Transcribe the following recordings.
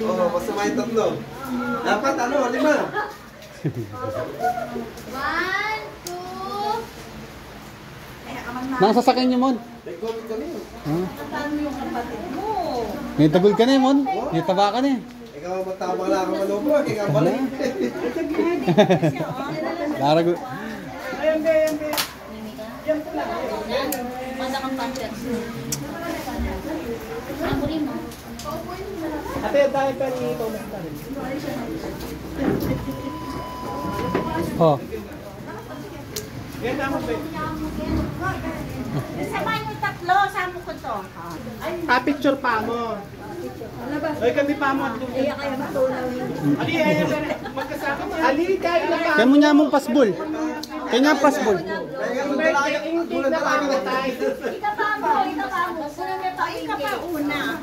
Oo, basta may tatlo. Dapat ano, 5. 1, 2. Nasa sakyan niyo, Mon. Nag-comment kami. Paano yung kapatid mo? May tagol ka na, Mon. May taba ka na. Ikaw matama lang ako manubo, ikaw balik. Larago. Ayan, ayan, ayan. Manda kang pampers. Ako rin mo. Ate, dahil pa ni ikaw na rin. Oh. Yan, tama ba? Sama yung tatlo, sama ko to. Picture pa mo. Ay, kami pa mo. Kaya kaya matunaw yun. Ali, ayan, magkasama. Ali, kahit na pa. Kaya mo niya mong pasbol. Kaya nga pasbol. Hindi na pa mo tayo. Ika pa mo, ika pa mo. Ika pa una.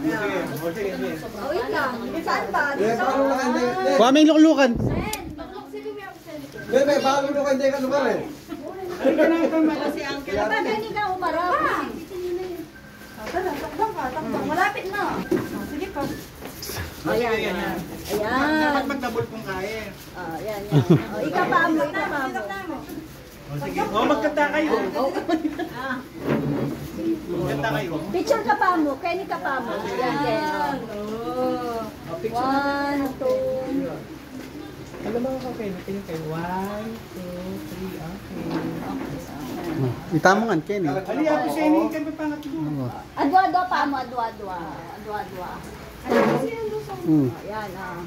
O, ika. Saan ba? Paano na hindi? Kuha may luklukan. Bebe, paano na hindi ka lugar eh? Kapag hindi ka umarap. Takbang, malapit na. Sige pa. Ayan, ayan. Ayan. Dapat mag-double kung kaya. Ayan, yan. O, ika pa mo, ika pa mo. Sige. O, magkanta kayo. Magkanta kayo. Picture ka pa mo, Kenny ka pa mo. Ayan, yan. 1, 2. Alam mo ako kayo, natin kayo. 1, 2, 3, okay. Itamongan, Kenny. Ali, ako siya ini, kami pangatlo. Adwa-adwa pa mo, adwa-adwa. Adwa-adwa. Mm. Ayan, ah.